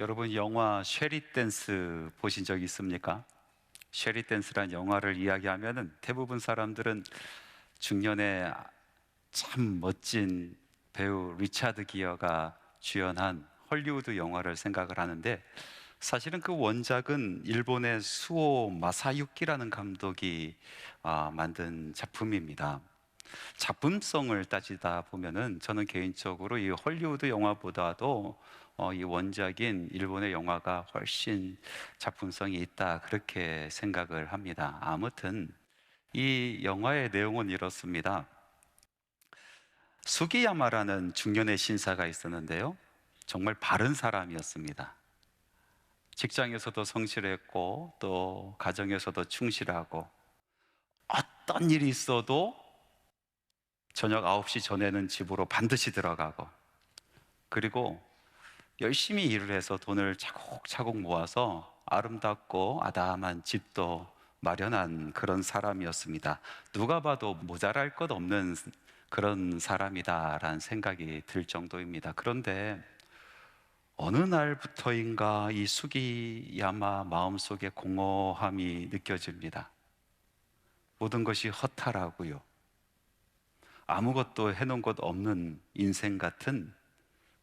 여러분 영화 쉐리 댄스 보신 적 있습니까? 쉐리 댄스란 영화를 이야기하면은 대부분 사람들은 중년에 참 멋진 배우 리차드 기어가 주연한 헐리우드 영화를 생각을 하는데, 사실은 그 원작은 일본의 수오 마사유키라는 감독이 만든 작품입니다. 작품성을 따지다 보면은 저는 개인적으로 이 헐리우드 영화보다도 이 원작인 일본의 영화가 훨씬 작품성이 있다, 그렇게 생각을 합니다. 아무튼 이 영화의 내용은 이렇습니다. 수기야마라는 중년의 신사가 있었는데요, 정말 바른 사람이었습니다. 직장에서도 성실했고 또 가정에서도 충실하고, 어떤 일이 있어도 저녁 9시 전에는 집으로 반드시 들어가고, 그리고 열심히 일을 해서 돈을 차곡차곡 모아서 아름답고 아담한 집도 마련한 그런 사람이었습니다. 누가 봐도 모자랄 것 없는 그런 사람이다라는 생각이 들 정도입니다. 그런데 어느 날부터인가 이 수기야마 마음속에 공허함이 느껴집니다. 모든 것이 허탈하고요, 아무것도 해놓은 것 없는 인생 같은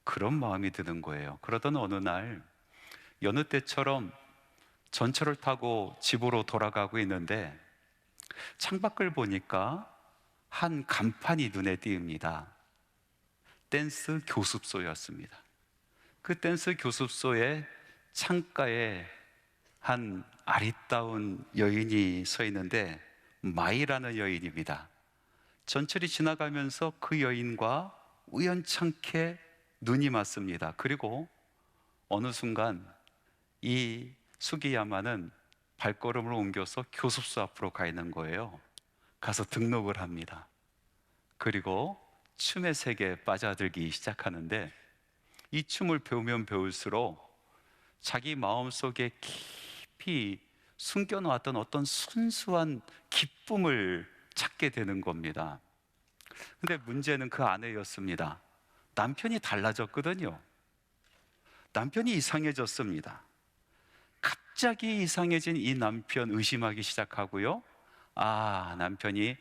그런 마음이 드는 거예요. 그러던 어느 날, 여느 때처럼 전철을 타고 집으로 돌아가고 있는데 창밖을 보니까 한 간판이 눈에 띄입니다. 댄스 교습소였습니다. 그 댄스 교습소의 창가에 한 아리따운 여인이 서 있는데, 마이라는 여인입니다. 전철이 지나가면서 그 여인과 우연찮게 눈이 맞습니다. 그리고 어느 순간 이 수기야마는 발걸음을 옮겨서 교습소 앞으로 가 있는 거예요. 가서 등록을 합니다. 그리고 춤의 세계에 빠져들기 시작하는데, 이 춤을 배우면 배울수록 자기 마음속에 깊이 숨겨놓았던 어떤 순수한 기쁨을 찾게 되는 겁니다. 근데 문제는 그 아내였습니다. 남편이 달라졌거든요. 남편이 이상해졌습니다. 갑자기 이상해진 이 남편 의심하기 시작하고요, 남편이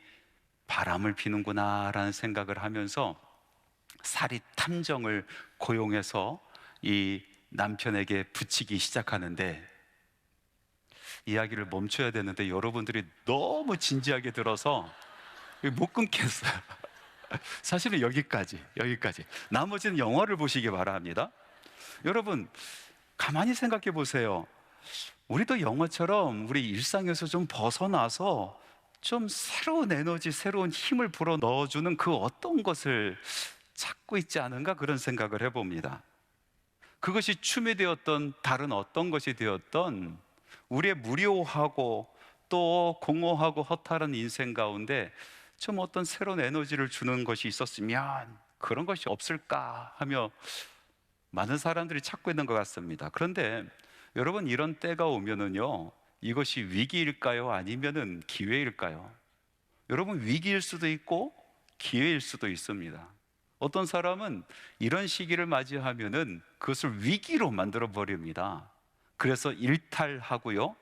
바람을 피는구나 라는 생각을 하면서 사리 탐정을 고용해서 이 남편에게 붙이기 시작하는데, 이야기를 멈춰야 되는데 여러분들이 너무 진지하게 들어서 못 끊겠어요. 사실은 여기까지. 나머지는 영화를 보시기 바랍니다. 여러분, 가만히 생각해 보세요. 우리도 영화처럼 우리 일상에서 좀 벗어나서 좀 새로운 에너지, 새로운 힘을 불어 넣어주는 그 어떤 것을 찾고 있지 않은가, 그런 생각을 해봅니다. 그것이 춤이 되었던 다른 어떤 것이 되었던, 우리의 무료하고 또 공허하고 허탈한 인생 가운데 좀 어떤 새로운 에너지를 주는 것이 있었으면, 그런 것이 없을까 하며 많은 사람들이 찾고 있는 것 같습니다. 그런데 여러분, 이런 때가 오면은요, 이것이 위기일까요? 아니면은 기회일까요? 여러분, 위기일 수도 있고 기회일 수도 있습니다. 어떤 사람은 이런 시기를 맞이하면은 그것을 위기로 만들어 버립니다. 그래서 일탈하고요,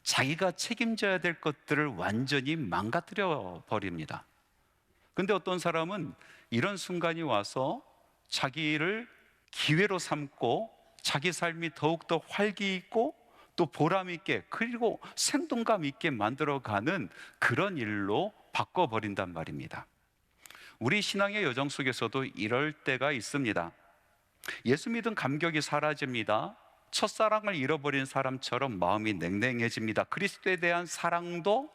자기가 책임져야 될 것들을 완전히 망가뜨려 버립니다. 근데 어떤 사람은 이런 순간이 와서 자기를 기회로 삼고 자기 삶이 더욱더 활기 있고 또 보람 있게, 그리고 생동감 있게 만들어가는 그런 일로 바꿔버린단 말입니다. 우리 신앙의 여정 속에서도 이럴 때가 있습니다. 예수 믿은 감격이 사라집니다. 첫사랑을 잃어버린 사람처럼 마음이 냉랭해집니다. 그리스도에 대한 사랑도,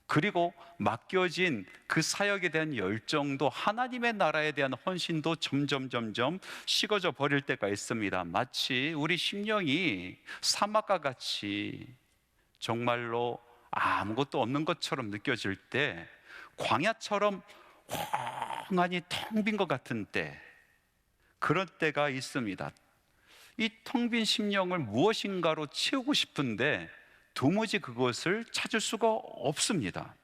그리고 맡겨진 그 사역에 대한 열정도, 하나님의 나라에 대한 헌신도 점점 식어져 버릴 때가 있습니다. 마치 우리 심령이 사막과 같이 정말로 아무것도 없는 것처럼 느껴질 때, 광야처럼 황하니 텅 빈 것 같은 때, 그럴 때가 있습니다. 이 텅 빈 심령을 무엇인가로 채우고 싶은데 도무지 그것을 찾을 수가 없습니다.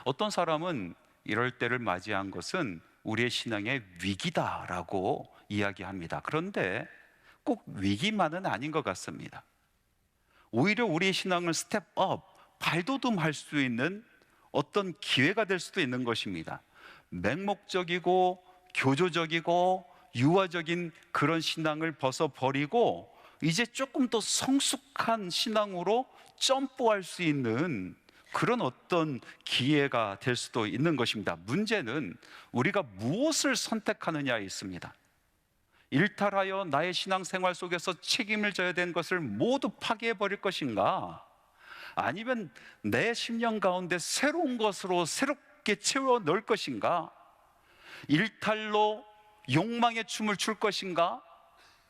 어떤 사람은 이럴 때를 맞이한 것은 우리의 신앙의 위기다라고 이야기합니다. 그런데 꼭 위기만은 아닌 것 같습니다. 오히려 우리의 신앙을 스텝업, 발돋움할 수 있는 어떤 기회가 될 수도 있는 것입니다. 맹목적이고 교조적이고 유아적인 그런 신앙을 벗어버리고 이제 조금 더 성숙한 신앙으로 점프할 수 있는 그런 어떤 기회가 될 수도 있는 것입니다. 문제는 우리가 무엇을 선택하느냐에 있습니다. 일탈하여 나의 신앙생활 속에서 책임을 져야 되는 것을 모두 파괴해버릴 것인가? 아니면 내 심령 가운데 새로운 것으로 새롭게 채워 넣을 것인가? 일탈로 욕망의 춤을 출 것인가?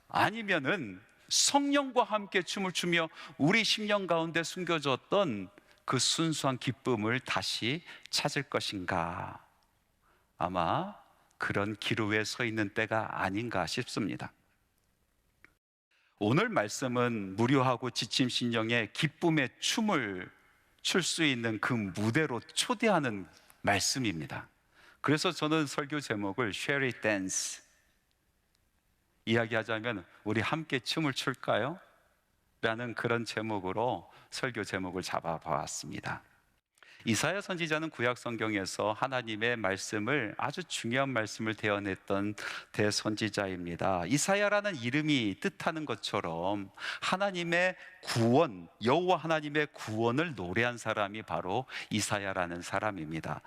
아니면은 성령과 함께 춤을 추며 우리 심령 가운데 숨겨졌던 그 순수한 기쁨을 다시 찾을 것인가? 아마 그런 기로에 서 있는 때가 아닌가 싶습니다. 오늘 말씀은 무료하고 지친 심령에 기쁨의 춤을 출 수 있는 그 무대로 초대하는 말씀입니다. 그래서 저는 설교 제목을 Shall We Dance, 이야기하자면 우리 함께 춤을 출까요? 라는 그런 제목으로 설교 제목을 잡아보았습니다. 이사야 선지자는 구약 성경에서 하나님의 말씀을, 아주 중요한 말씀을 대언했던 대선지자입니다. 이사야라는 이름이 뜻하는 것처럼 하나님의 구원, 여호와 하나님의 구원을 노래한 사람이 바로 이사야라는 사람입니다.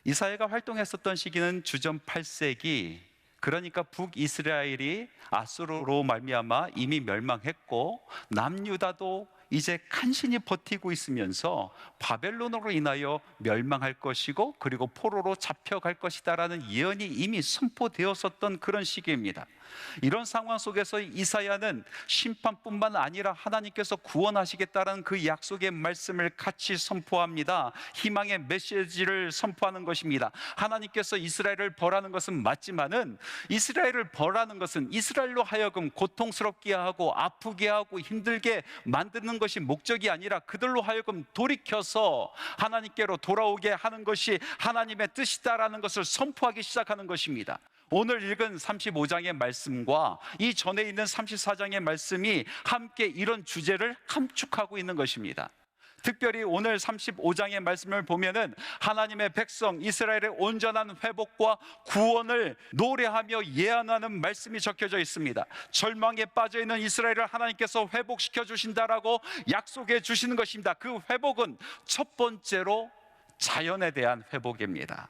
이사야가 활동했었던 시기는 주전 8세기, 그러니까 북이스라엘이 아수르로 말미암아 이미 멸망했고 남유다도 이제 간신히 버티고 있으면서 바벨론으로 인하여 멸망할 것이고 그리고 포로로 잡혀갈 것이다라는 예언이 이미 선포되었었던 그런 시기입니다. 이런 상황 속에서 이사야는 심판뿐만 아니라 하나님께서 구원하시겠다는 그 약속의 말씀을 같이 선포합니다. 희망의 메시지를 선포하는 것입니다. 하나님께서 이스라엘을 벌하는 것은 맞지만은 이스라엘을 벌하는 것은 이스라엘로 하여금 고통스럽게 하고 아프게 하고 힘들게 만드는 것이 목적이 아니라 그들로 하여금 돌이켜서 하나님께로 돌아오게 하는 것이 하나님의 뜻이다라는 것을 선포하기 시작하는 것입니다. 오늘 읽은 35장의 말씀과 이 전에 있는 34장의 말씀이 함께 이런 주제를 함축하고 있는 것입니다. 특별히 오늘 35장의 말씀을 보면은 하나님의 백성 이스라엘의 온전한 회복과 구원을 노래하며 예언하는 말씀이 적혀져 있습니다. 절망에 빠져 있는 이스라엘을 하나님께서 회복시켜 주신다라고 약속해 주시는 것입니다. 그 회복은 첫 번째로 자연에 대한 회복입니다.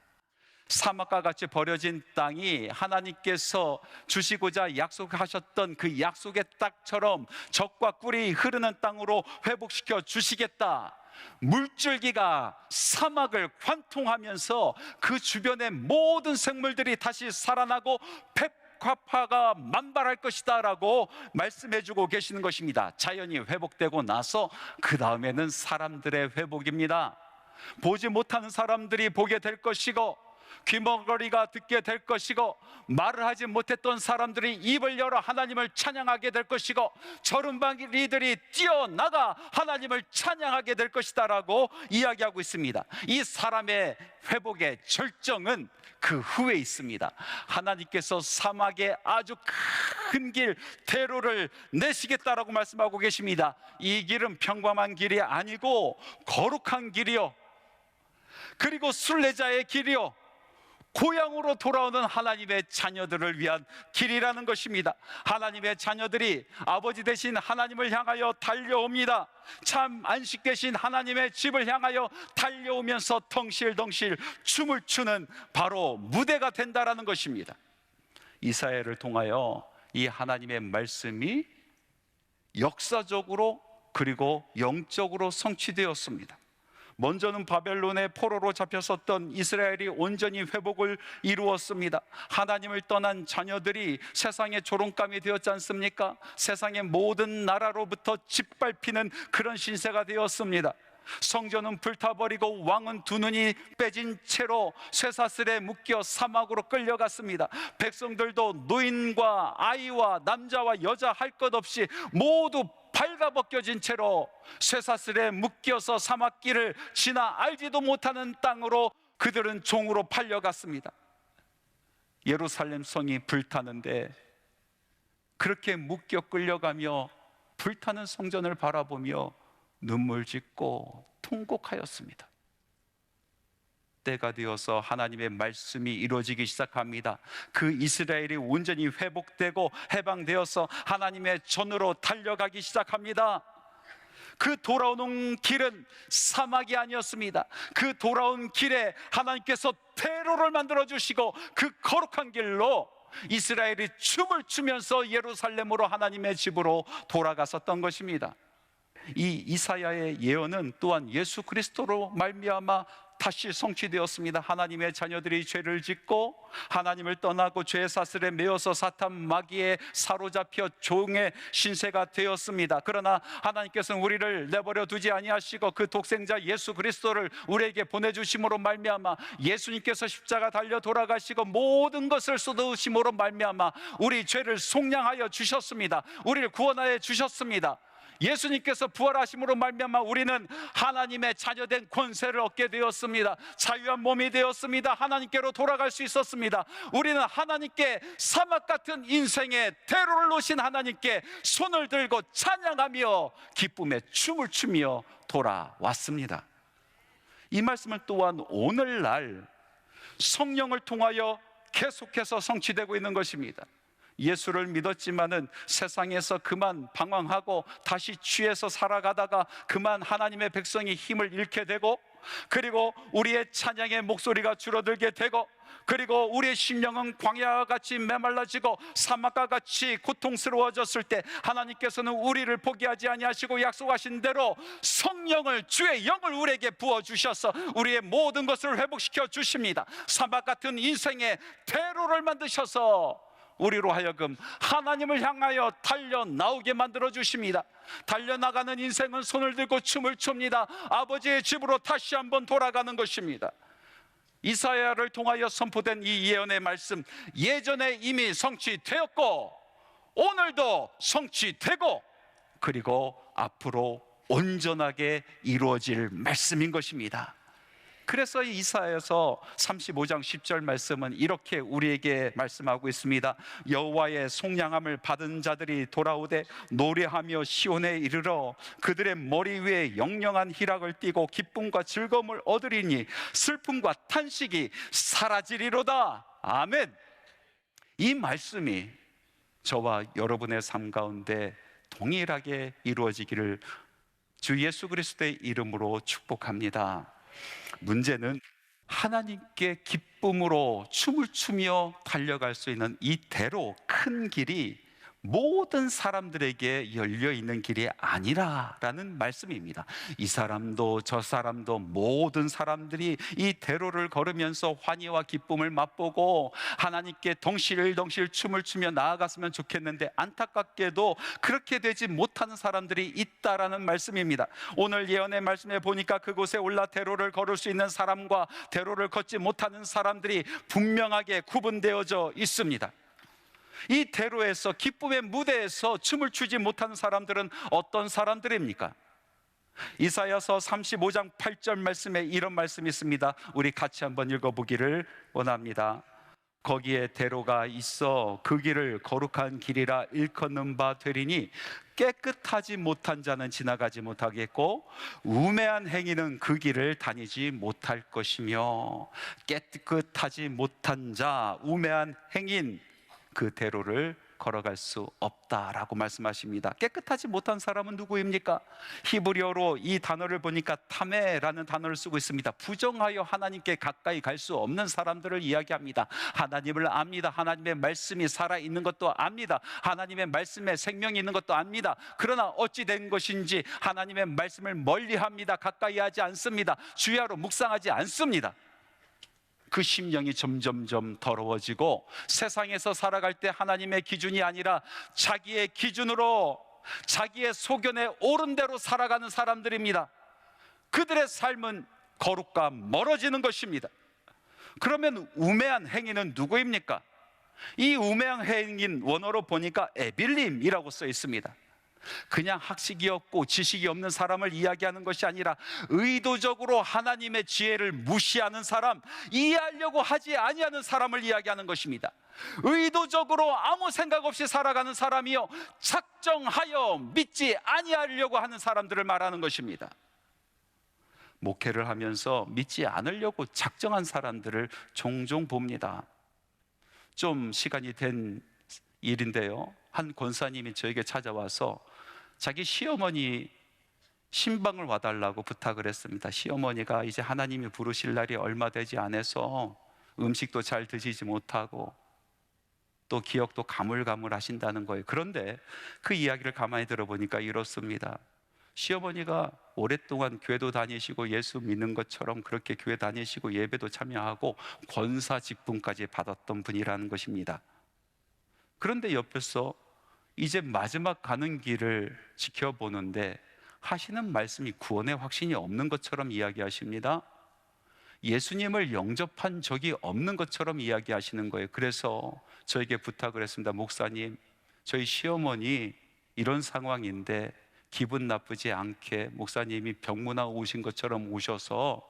사막과 같이 버려진 땅이 하나님께서 주시고자 약속하셨던 그 약속의 땅처럼 젖과 꿀이 흐르는 땅으로 회복시켜 주시겠다. 물줄기가 사막을 관통하면서 그 주변의 모든 생물들이 다시 살아나고 백화파가 만발할 것이다 라고 말씀해주고 계시는 것입니다. 자연이 회복되고 나서 그 다음에는 사람들의 회복입니다. 보지 못하는 사람들이 보게 될 것이고 귀머거리가 듣게 될 것이고 말을 하지 못했던 사람들이 입을 열어 하나님을 찬양하게 될 것이고 저른방이들이 뛰어나가 하나님을 찬양하게 될 것이다 라고 이야기하고 있습니다. 이 사람의 회복의 절정은 그 후에 있습니다. 하나님께서 사막에 아주 큰 길 대로를 내시겠다라고 말씀하고 계십니다. 이 길은 평범한 길이 아니고 거룩한 길이요, 그리고 순례자의 길이요, 고향으로 돌아오는 하나님의 자녀들을 위한 길이라는 것입니다. 하나님의 자녀들이 아버지 되신 하나님을 향하여 달려옵니다. 참 안식 되신 하나님의 집을 향하여 달려오면서 덩실덩실 춤을 추는 바로 무대가 된다라는 것입니다. 이사야를 통하여 이 하나님의 말씀이 역사적으로 그리고 영적으로 성취되었습니다. 먼저는 바벨론의 포로로 잡혔었던 이스라엘이 온전히 회복을 이루었습니다. 하나님을 떠난 자녀들이 세상의 조롱감이 되었지 않습니까? 세상의 모든 나라로부터 짓밟히는 그런 신세가 되었습니다. 성전은 불타버리고 왕은 두 눈이 빼진 채로 쇠사슬에 묶여 사막으로 끌려갔습니다. 백성들도 노인과 아이와 남자와 여자 할 것 없이 모두 발가벗겨진 채로 쇠사슬에 묶여서 사막길을 지나 알지도 못하는 땅으로 그들은 종으로 팔려갔습니다. 예루살렘 성이 불타는데 그렇게 묶여 끌려가며 불타는 성전을 바라보며 눈물 짓고 통곡하였습니다. 때가 되어서 하나님의 말씀이 이루어지기 시작합니다. 그 이스라엘이 온전히 회복되고 해방되어서 하나님의 전으로 달려가기 시작합니다. 그 돌아오는 길은 사막이 아니었습니다. 그 돌아온 길에 하나님께서 대로를 만들어 주시고 그 거룩한 길로 이스라엘이 춤을 추면서 예루살렘으로 하나님의 집으로 돌아갔었던 것입니다. 이 이사야의 예언은 또한 예수 그리스도로 말미암아 다시 성취되었습니다. 하나님의 자녀들이 죄를 짓고 하나님을 떠나고 죄의 사슬에 매여서 사탄 마귀에 사로잡혀 종의 신세가 되었습니다. 그러나 하나님께서는 우리를 내버려 두지 아니하시고 그 독생자 예수 그리스도를 우리에게 보내주심으로 말미암아 예수님께서 십자가 달려 돌아가시고 모든 것을 쏟으심으로 말미암아 우리 죄를 속량하여 주셨습니다. 우리를 구원하여 주셨습니다. 예수님께서 부활하심으로 말미암아 우리는 하나님의 자녀된 권세를 얻게 되었습니다. 자유한 몸이 되었습니다. 하나님께로 돌아갈 수 있었습니다. 우리는 하나님께 사막 같은 인생의 대로를 놓으신 하나님께 손을 들고 찬양하며 기쁨의 춤을 추며 돌아왔습니다. 이 말씀은 또한 오늘날 성령을 통하여 계속해서 성취되고 있는 것입니다. 예수를 믿었지만은 세상에서 그만 방황하고 다시 취해서 살아가다가 그만 하나님의 백성이 힘을 잃게 되고, 그리고 우리의 찬양의 목소리가 줄어들게 되고, 그리고 우리의 심령은 광야와 같이 메말라지고 사막과 같이 고통스러워졌을 때 하나님께서는 우리를 포기하지 아니하시고 약속하신 대로 성령을, 주의 영을 우리에게 부어주셔서 우리의 모든 것을 회복시켜 주십니다. 사막 같은 인생의 대로를 만드셔서 우리로 하여금 하나님을 향하여 달려나오게 만들어 주십니다. 달려나가는 인생은 손을 들고 춤을 춥니다. 아버지의 집으로 다시 한번 돌아가는 것입니다. 이사야를 통하여 선포된 이 예언의 말씀, 예전에 이미 성취되었고 오늘도 성취되고 그리고 앞으로 온전하게 이루어질 말씀인 것입니다. 그래서 이사야서 35장 10절 말씀은 이렇게 우리에게 말씀하고 있습니다. 여호와의 속량함을 받은 자들이 돌아오되 노래하며 시온에 이르러 그들의 머리 위에 영영한 희락을 띠고 기쁨과 즐거움을 얻으리니 슬픔과 탄식이 사라지리로다. 아멘. 이 말씀이 저와 여러분의 삶 가운데 동일하게 이루어지기를 주 예수 그리스도의 이름으로 축복합니다. 문제는 하나님께 기쁨으로 춤을 추며 달려갈 수 있는 이 대로 큰 길이 모든 사람들에게 열려있는 길이 아니라라는 말씀입니다. 이 사람도 저 사람도 모든 사람들이 이 대로를 걸으면서 환희와 기쁨을 맛보고 하나님께 덩실덩실 춤을 추며 나아갔으면 좋겠는데 안타깝게도 그렇게 되지 못하는 사람들이 있다라는 말씀입니다. 오늘 예언의 말씀에 보니까 그곳에 올라 대로를 걸을 수 있는 사람과 대로를 걷지 못하는 사람들이 분명하게 구분되어져 있습니다. 이 대로에서, 기쁨의 무대에서 춤을 추지 못하는 사람들은 어떤 사람들입니까? 이사야서 35장 8절 말씀에 이런 말씀이 있습니다. 우리 같이 한번 읽어보기를 원합니다. 거기에 대로가 있어 그 길을 거룩한 길이라 일컫는 바 되리니 깨끗하지 못한 자는 지나가지 못하겠고 우매한 행위는 그 길을 다니지 못할 것이며, 깨끗하지 못한 자, 우매한 행인 그 대로를 걸어갈 수 없다라고 말씀하십니다. 깨끗하지 못한 사람은 누구입니까? 히브리어로 이 단어를 보니까 타메라는 단어를 쓰고 있습니다. 부정하여 하나님께 가까이 갈 수 없는 사람들을 이야기합니다. 하나님을 압니다. 하나님의 말씀이 살아있는 것도 압니다. 하나님의 말씀에 생명이 있는 것도 압니다. 그러나 어찌 된 것인지 하나님의 말씀을 멀리합니다. 가까이 하지 않습니다. 주야로 묵상하지 않습니다. 그 심령이 점점점 더러워지고 세상에서 살아갈 때 하나님의 기준이 아니라 자기의 기준으로, 자기의 소견에 옳은 대로 살아가는 사람들입니다. 그들의 삶은 거룩과 멀어지는 것입니다. 그러면 우매한 행위는 누구입니까? 이 우매한 행위는 원어로 보니까 에빌림이라고 써 있습니다. 그냥 학식이 없고 지식이 없는 사람을 이야기하는 것이 아니라 의도적으로 하나님의 지혜를 무시하는 사람, 이해하려고 하지 아니하는 사람을 이야기하는 것입니다. 의도적으로 아무 생각 없이 살아가는 사람이요, 작정하여 믿지 아니하려고 하는 사람들을 말하는 것입니다. 목회를 하면서 믿지 않으려고 작정한 사람들을 종종 봅니다. 좀 시간이 된 일인데요, 한 권사님이 저에게 찾아와서 자기 시어머니 신방을 와달라고 부탁을 했습니다. 시어머니가 이제 하나님이 부르실 날이 얼마 되지 않아서 음식도 잘 드시지 못하고 또 기억도 가물가물하신다는 거예요. 그런데 그 이야기를 가만히 들어보니까 이렇습니다. 시어머니가 오랫동안 교회도 다니시고 예수 믿는 것처럼 그렇게 교회 다니시고 예배도 참여하고 권사 직분까지 받았던 분이라는 것입니다. 그런데 옆에서 이제 마지막 가는 길을 지켜보는데 하시는 말씀이 구원의 확신이 없는 것처럼 이야기하십니다. 예수님을 영접한 적이 없는 것처럼 이야기하시는 거예요. 그래서 저에게 부탁을 했습니다. 목사님, 저희 시어머니 이런 상황인데 기분 나쁘지 않게 목사님이 병문안 오신 것처럼 오셔서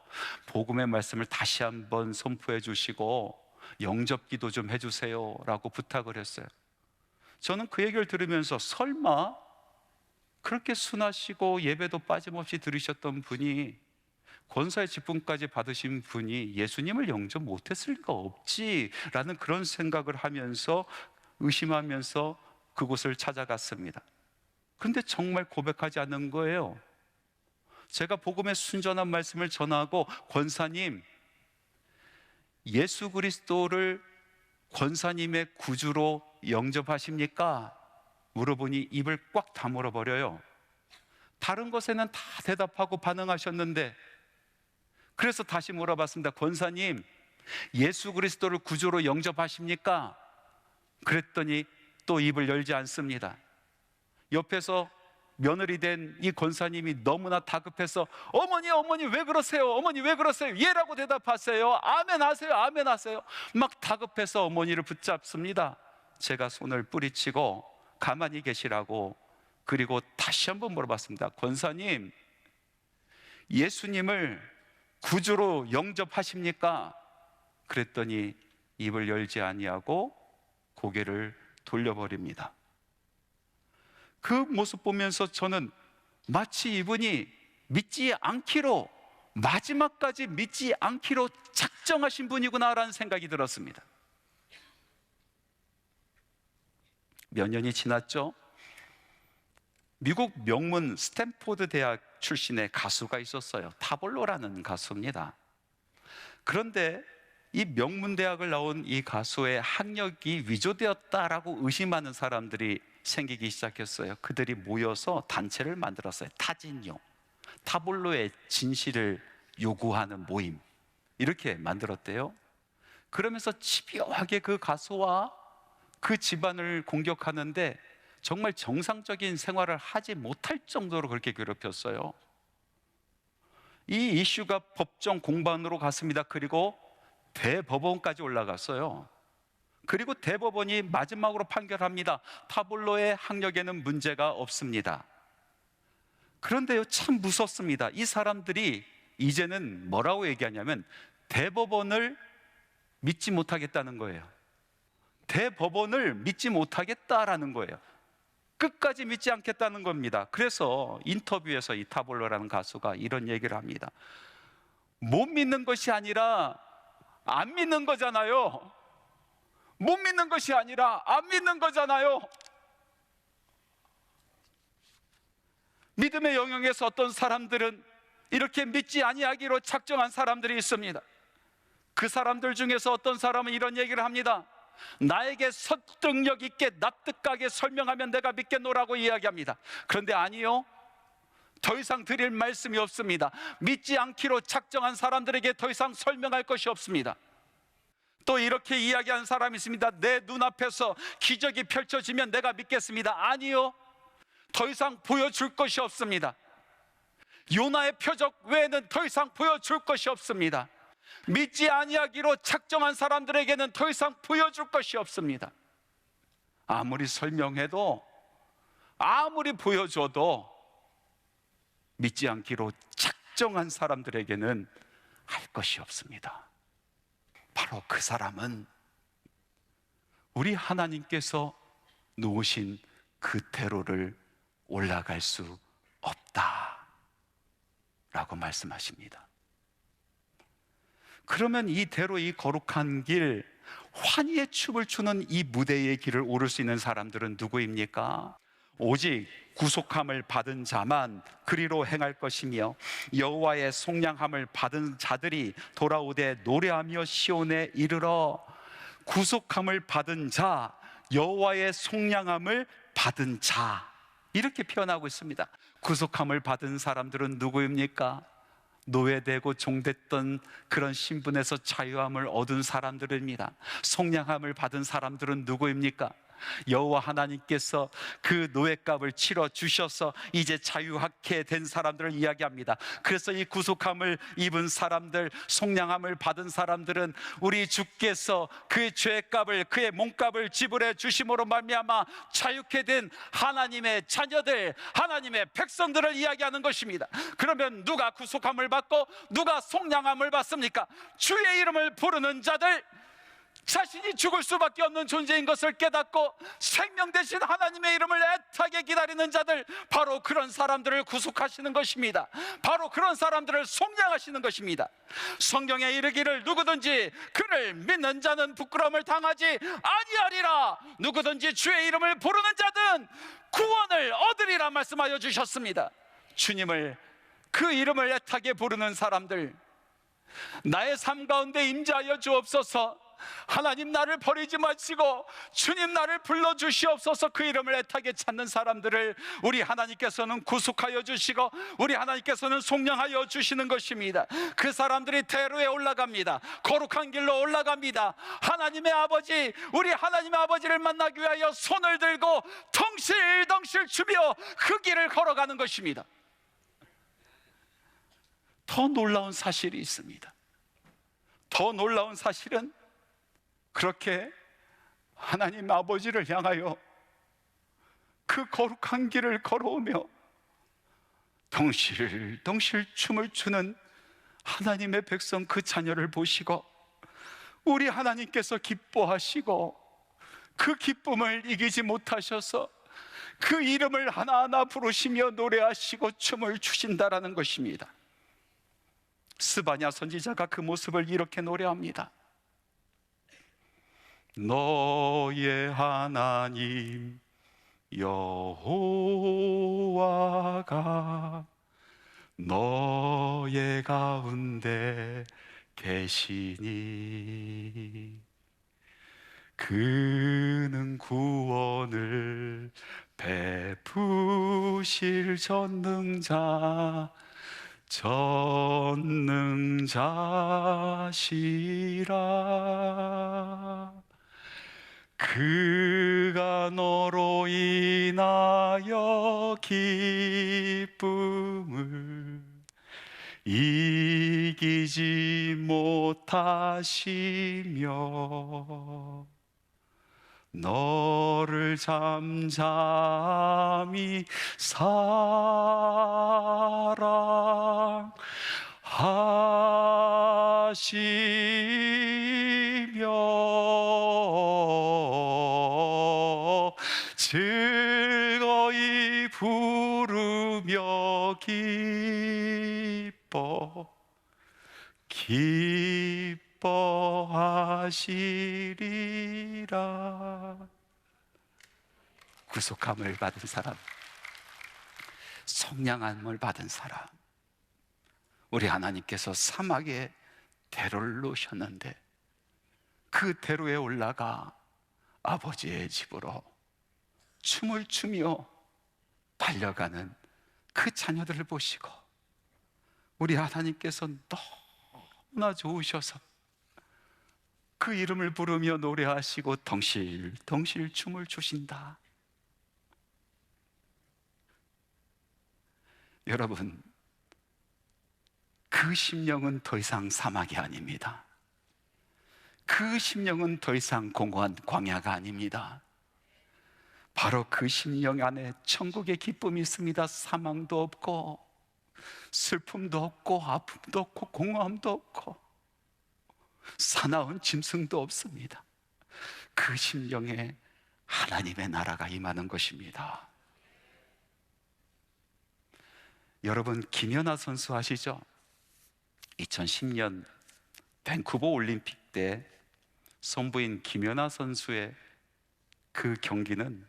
복음의 말씀을 다시 한번 선포해 주시고 영접기도 좀 해주세요 라고 부탁을 했어요. 저는 그 얘기를 들으면서 설마 그렇게 순하시고 예배도 빠짐없이 들으셨던 분이, 권사의 직분까지 받으신 분이 예수님을 영접 못했을 리가 없지라는 그런 생각을 하면서 의심하면서 그곳을 찾아갔습니다. 그런데 정말 고백하지 않는 거예요. 제가 복음의 순전한 말씀을 전하고, 권사님, 예수 그리스도를 권사님의 구주로 영접하십니까? 물어보니 입을 꽉 다물어 버려요. 다른 것에는 다 대답하고 반응하셨는데, 그래서 다시 물어봤습니다. 권사님, 예수 그리스도를 구주로 영접하십니까? 그랬더니 또 입을 열지 않습니다. 옆에서 며느리 된 이 권사님이 너무나 다급해서 어머니 왜 그러세요? 어머니 왜 그러세요? 예라고 대답하세요. 아멘 하세요. 아멘 하세요. 막 다급해서 어머니를 붙잡습니다. 제가 손을 뿌리치고 가만히 계시라고, 그리고 다시 한번 물어봤습니다. 권사님, 예수님을 구주로 영접하십니까? 그랬더니 입을 열지 아니하고 고개를 돌려버립니다. 그 모습 보면서 저는 마치 이분이 믿지 않기로, 마지막까지 믿지 않기로 작정하신 분이구나라는 생각이 들었습니다. 몇 년이 지났죠? 미국 명문 스탠포드 대학 출신의 가수가 있었어요. 타볼로라는 가수입니다. 그런데 이 명문 대학을 나온 이 가수의 학력이 위조되었다라고 의심하는 사람들이 생기기 시작했어요. 그들이 모여서 단체를 만들었어요. 타진요, 타볼로의 진실을 요구하는 모임, 이렇게 만들었대요. 그러면서 집요하게 그 가수와 그 집안을 공격하는데 정말 정상적인 생활을 하지 못할 정도로 그렇게 괴롭혔어요. 이 이슈가 법정 공방으로 갔습니다. 그리고 대법원까지 올라갔어요. 그리고 대법원이 마지막으로 판결합니다. 타블로의 학력에는 문제가 없습니다. 그런데요, 참 무섭습니다. 이 사람들이 이제는 뭐라고 얘기하냐면 대법원을 믿지 못하겠다는 거예요. 대법원을 믿지 못하겠다라는 거예요. 끝까지 믿지 않겠다는 겁니다. 그래서 인터뷰에서 이 타볼로라는 가수가 이런 얘기를 합니다. 못 믿는 것이 아니라 안 믿는 거잖아요. 못 믿는 것이 아니라 안 믿는 거잖아요. 믿음의 영역에서 어떤 사람들은 이렇게 믿지 아니하기로 작정한 사람들이 있습니다. 그 사람들 중에서 어떤 사람은 이런 얘기를 합니다. 나에게 설득력 있게 납득하게 설명하면 내가 믿겠노라고 이야기합니다. 그런데 아니요, 더 이상 드릴 말씀이 없습니다. 믿지 않기로 작정한 사람들에게 더 이상 설명할 것이 없습니다. 또 이렇게 이야기하는 사람이 있습니다. 내 눈앞에서 기적이 펼쳐지면 내가 믿겠습니다. 아니요, 더 이상 보여줄 것이 없습니다. 요나의 표적 외에는 더 이상 보여줄 것이 없습니다. 믿지 아니하기로 작정한 사람들에게는 더 이상 보여줄 것이 없습니다. 아무리 설명해도 아무리 보여줘도 믿지 않기로 작정한 사람들에게는 할 것이 없습니다. 바로 그 사람은 우리 하나님께서 놓으신 그 대로를 올라갈 수 없다 라고 말씀하십니다. 그러면 이 대로, 이 거룩한 길, 환희의 춤을 추는 이 무대의 길을 오를 수 있는 사람들은 누구입니까? 오직 구속함을 받은 자만 그리로 행할 것이며 여호와의 속량함을 받은 자들이 돌아오되 노래하며 시온에 이르러. 구속함을 받은 자, 여호와의 속량함을 받은 자, 이렇게 표현하고 있습니다. 구속함을 받은 사람들은 누구입니까? 노예되고 종됐던 그런 신분에서 자유함을 얻은 사람들입니다. 속량함을 받은 사람들은 누구입니까? 여호와 하나님께서 그 노예값을 치러 주셔서 이제 자유하게 된 사람들을 이야기합니다. 그래서 이 구속함을 입은 사람들, 속량함을 받은 사람들은 우리 주께서 그 죄값을, 그의 몸값을 지불해 주심으로 말미암아 자유케 된 하나님의 자녀들, 하나님의 백성들을 이야기하는 것입니다. 그러면 누가 구속함을 받고 누가 속량함을 받습니까? 주의 이름을 부르는 자들, 자신이 죽을 수밖에 없는 존재인 것을 깨닫고 생명 대신 하나님의 이름을 애타게 기다리는 자들, 바로 그런 사람들을 구속하시는 것입니다. 바로 그런 사람들을 속량하시는 것입니다. 성경에 이르기를 누구든지 그를 믿는 자는 부끄러움을 당하지 아니하리라. 누구든지 주의 이름을 부르는 자든 구원을 얻으리라 말씀하여 주셨습니다. 주님을, 그 이름을 애타게 부르는 사람들, 나의 삶 가운데 임재하여 주옵소서. 하나님 나를 버리지 마시고 주님 나를 불러주시옵소서. 그 이름을 애타게 찾는 사람들을 우리 하나님께서는 구속하여 주시고 우리 하나님께서는 속량하여 주시는 것입니다. 그 사람들이 대로에 올라갑니다. 거룩한 길로 올라갑니다. 하나님의 아버지, 우리 하나님의 아버지를 만나기 위하여 손을 들고 덩실덩실 추며 그 길을 걸어가는 것입니다. 더 놀라운 사실이 있습니다. 더 놀라운 사실은 그렇게 하나님 아버지를 향하여 그 거룩한 길을 걸어오며 덩실덩실 춤을 추는 하나님의 백성, 그 자녀를 보시고 우리 하나님께서 기뻐하시고 그 기쁨을 이기지 못하셔서 그 이름을 하나하나 부르시며 노래하시고 춤을 추신다라는 것입니다. 스바냐 선지자가 그 모습을 이렇게 노래합니다. 너의 하나님 여호와가 너의 가운데 계시니 그는 구원을 베푸실 전능자시라. 그가 너로 인하여 기쁨을 이기지 못하시며 너를 잠잠히 사랑하시며 즐거이 부르며 기뻐하시리라. 구속함을 받은 사람, 속량함을 받은 사람, 우리 하나님께서 사막에 대로를 놓으셨는데 그 대로에 올라가 아버지의 집으로 춤을 추며 달려가는 그 자녀들을 보시고 우리 하나님께서 너무나 좋으셔서 그 이름을 부르며 노래하시고 덩실덩실 춤을 추신다. 여러분, 그 심령은 더 이상 사막이 아닙니다. 그 심령은 더 이상 공고한 광야가 아닙니다. 바로 그 심령 안에 천국의 기쁨이 있습니다. 사망도 없고 슬픔도 없고 아픔도 없고 공허함도 없고 사나운 짐승도 없습니다. 그 심령에 하나님의 나라가 임하는 것입니다. 여러분, 김연아 선수 아시죠? 2010년 밴쿠버 올림픽 때 선부인 김연아 선수의 그 경기는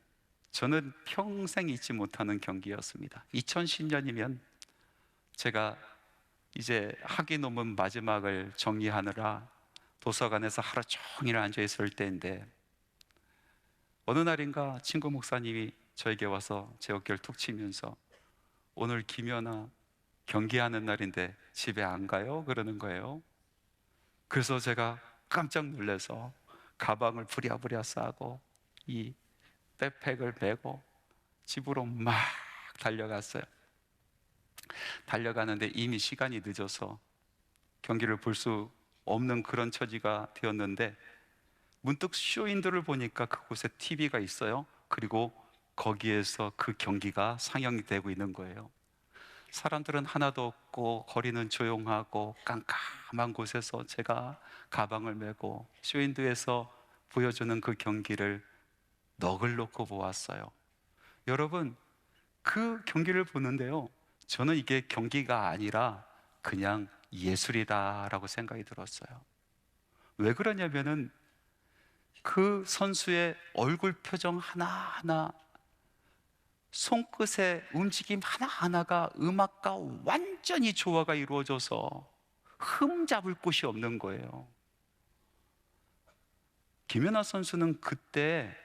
저는 평생 잊지 못하는 경기였습니다. 2010년이면 제가 이제 학위 논문 마지막을 정리하느라 도서관에서 하루 종일 앉아 있을 때인데, 어느 날인가 친구 목사님이 저에게 와서 제 어깨를 툭 치면서 오늘 김연아 경기하는 날인데 집에 안 가요? 그러는 거예요. 그래서 제가 깜짝 놀라서 가방을 부랴부랴 싸고 이 백팩을 메고 집으로 막 달려갔어요. 달려가는데 이미 시간이 늦어서 경기를 볼 수 없는 그런 처지가 되었는데, 문득 쇼윈도를 보니까 그곳에 TV가 있어요. 그리고 거기에서 그 경기가 상영이 되고 있는 거예요. 사람들은 하나도 없고 거리는 조용하고 깜깜한 곳에서 제가 가방을 메고 쇼윈도에서 보여주는 그 경기를 넋을 놓고 보았어요. 여러분, 그 경기를 보는데요, 저는 이게 경기가 아니라 그냥 예술이다라고 생각이 들었어요. 왜 그러냐면은 그 선수의 얼굴 표정 하나하나, 손끝의 움직임 하나하나가 음악과 완전히 조화가 이루어져서 흠잡을 곳이 없는 거예요. 김연아 선수는 그때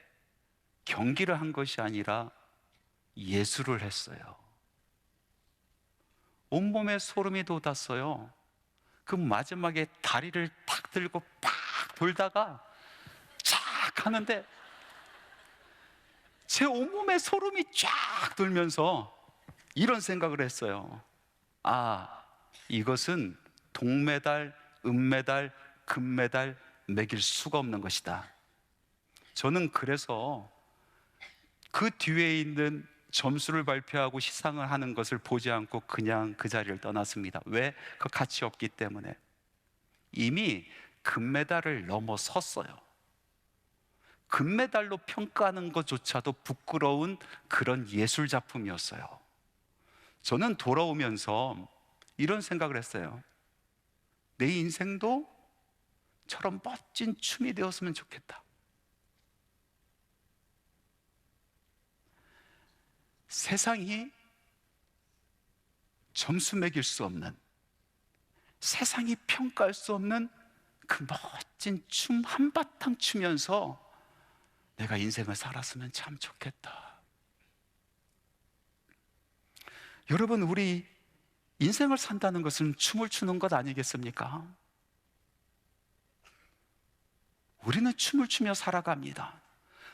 경기를 한 것이 아니라 예술을 했어요. 온몸에 소름이 돋았어요. 그 마지막에 다리를 탁 들고 팍 돌다가 쫙 하는데 제 온몸에 소름이 쫙 돌면서 이런 생각을 했어요. 아, 이것은 동메달, 은메달, 금메달 매길 수가 없는 것이다. 저는 그래서 그 뒤에 있는 점수를 발표하고 시상을 하는 것을 보지 않고 그냥 그 자리를 떠났습니다. 왜? 그 가치 없기 때문에. 이미 금메달을 넘어섰어요. 금메달로 평가하는 것조차도 부끄러운 그런 예술 작품이었어요. 저는 돌아오면서 이런 생각을 했어요. 내 인생도 저런 멋진 춤이 되었으면 좋겠다. 세상이 점수 매길 수 없는, 세상이 평가할 수 없는 그 멋진 춤 한바탕 추면서 내가 인생을 살았으면 참 좋겠다. 여러분, 우리 인생을 산다는 것은 춤을 추는 것 아니겠습니까? 우리는 춤을 추며 살아갑니다.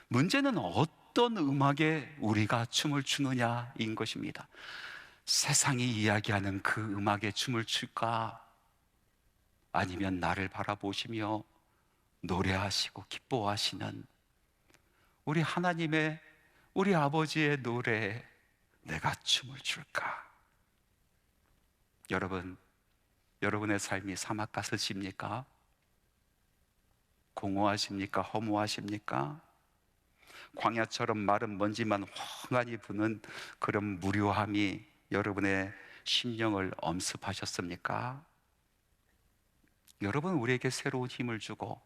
문제는 어떤 음악에 우리가 춤을 추느냐인 것입니다. 세상이 이야기하는 그 음악에 춤을 출까? 아니면 나를 바라보시며 노래하시고 기뻐하시는 우리 하나님의, 우리 아버지의 노래에 내가 춤을 출까? 여러분, 여러분의 삶이 사막 같으십니까? 공허하십니까? 허무하십니까? 광야처럼 마른 먼지만 훤하니 부는 그런 무료함이 여러분의 심령을 엄습하셨습니까? 여러분, 우리에게 새로운 힘을 주고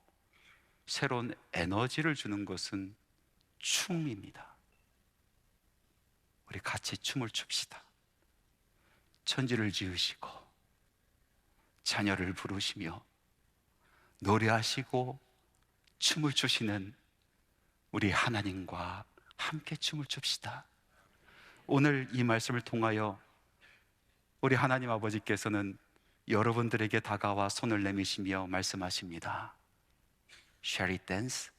새로운 에너지를 주는 것은 춤입니다. 우리 같이 춤을 춥시다. 천지를 지으시고 자녀를 부르시며 노래하시고 춤을 추시는 우리 하나님과 함께 춤을 춥시다. 오늘 이 말씀을 통하여 우리 하나님 아버지께서는 여러분들에게 다가와 손을 내미시며 말씀하십니다. Shall we dance?